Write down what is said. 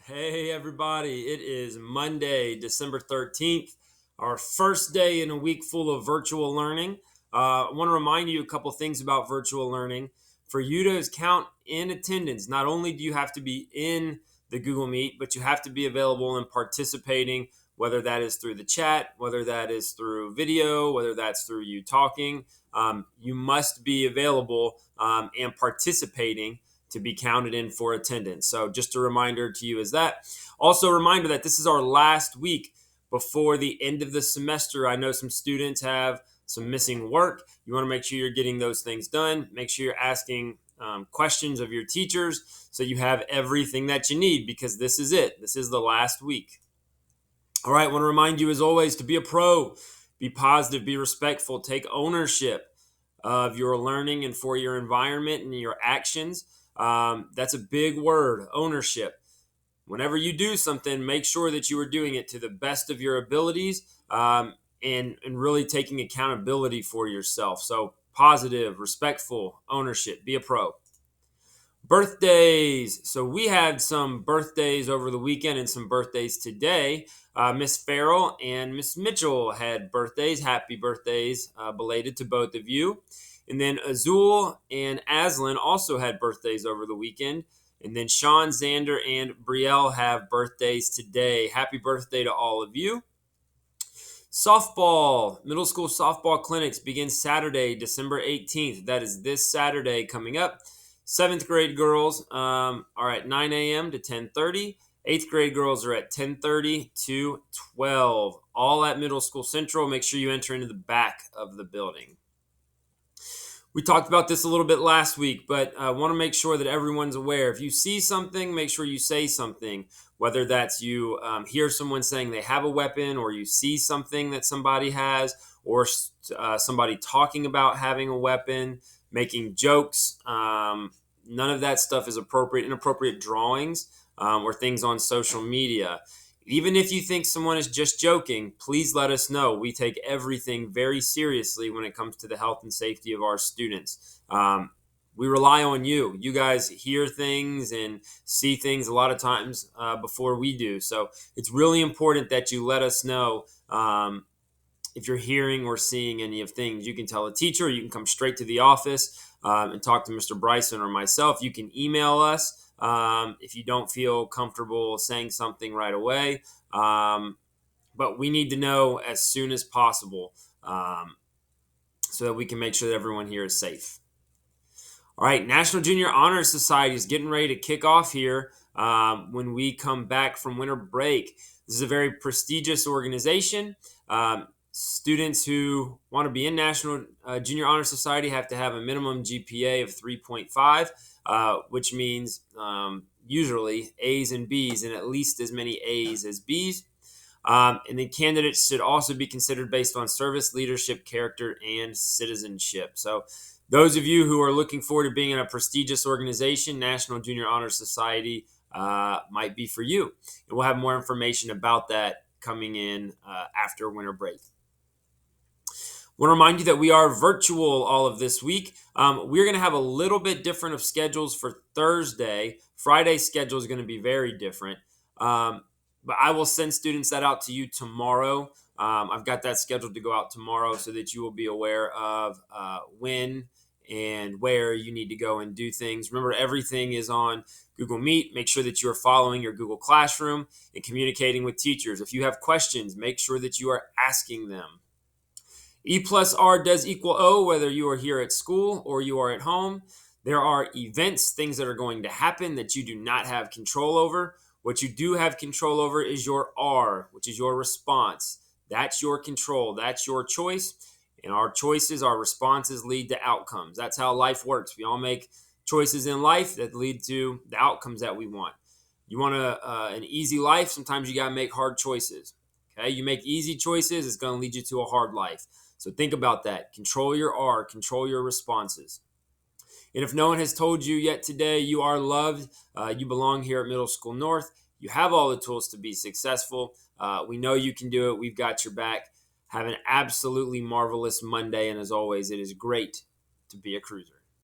Hey, everybody. It is Monday, December 13th, our first day in a week full of virtual learning. I want to remind you a couple things about virtual learning. For you to count in attendance, not only do you have to be in the Google Meet, but you have to be available and participating, whether that is through the chat, whether that is through video, whether that's through you talking. You must be available and participating to be counted in for attendance. So just a reminder to you is that. Also a reminder that this is our last week before the end of the semester. I know some students have some missing work. You want to make sure you're getting those things done. Make sure you're asking questions of your teachers so you have everything that you need, because this is it. This is the last week. All right, I want to remind you as always to be a pro, be positive, be respectful, take ownership of your learning and for your environment and your actions. That's a big word, ownership. Whenever you do something, make sure that you are doing it to the best of your abilities, and really taking accountability for yourself. So positive, respectful, ownership, be a pro. Birthdays. So we had some birthdays over the weekend and some birthdays today. Miss Farrell and Miss Mitchell had birthdays. Happy birthdays, belated to both of you. And then Azul and Aslan also had birthdays over the weekend. And then Sean, Xander, and Brielle have birthdays today. Happy birthday to all of you. Softball, middle school softball clinics begin Saturday, December 18th. That is this Saturday coming up. 7th grade girls are at 9 a.m. to 10:30. 8th grade girls are at 10:30 to 12. All at Middle School Central. Make sure you enter into the back of the building. We talked about this a little bit last week, but I want to make sure that everyone's aware. If you see something, make sure you say something, whether that's you hear someone saying they have a weapon, or you see something that somebody has, or somebody talking about having a weapon, making jokes. None of that stuff is appropriate. Inappropriate drawings or things on social media. Even if you think someone is just joking, please let us know. We take everything very seriously when it comes to the health and safety of our students. We rely on you. You guys hear things and see things a lot of times before we do. So it's really important that you let us know if you're hearing or seeing any of things. You can tell a teacher, or you can come straight to the office and talk to Mr. Bryson or myself. You can email us. If you don't feel comfortable saying something right away. But we need to know as soon as possible so that we can make sure that everyone here is safe. All right, National Junior Honor Society is getting ready to kick off here when we come back from winter break. This is a very prestigious organization. Students who want to be in National Junior Honor Society have to have a minimum GPA of 3.5, which means usually A's and B's, and at least as many A's as B's. And then candidates should also be considered based on service, leadership, character, and citizenship. So those of you who are looking forward to being in a prestigious organization, National Junior Honor Society might be for you. And we'll have more information about that coming in after winter break. I want to remind you that we are virtual all of this week. We're going to have a little bit different of schedules for Thursday. Friday's schedule is going to be very different. But I will send students that out to you tomorrow. I've got that scheduled to go out tomorrow so that you will be aware of when and where you need to go and do things. Remember, everything is on Google Meet. Make sure that you are following your Google Classroom and communicating with teachers. If you have questions, make sure that you are asking them. E plus R does equal O, whether you are here at school or you are at home. There are events, things that are going to happen that you do not have control over. What you do have control over is your R, which is your response. That's your control. That's your choice. And our choices, our responses lead to outcomes. That's how life works. We all make choices in life that lead to the outcomes that we want. You want an easy life, sometimes you got to make hard choices. Okay, you make easy choices, it's going to lead you to a hard life. So think about that. Control your R, control your responses. And if no one has told you yet today, you are loved. You belong here at Middle School North. You have all the tools to be successful. We know you can do it. We've got your back. Have an absolutely marvelous Monday. And as always, it is great to be a cruiser.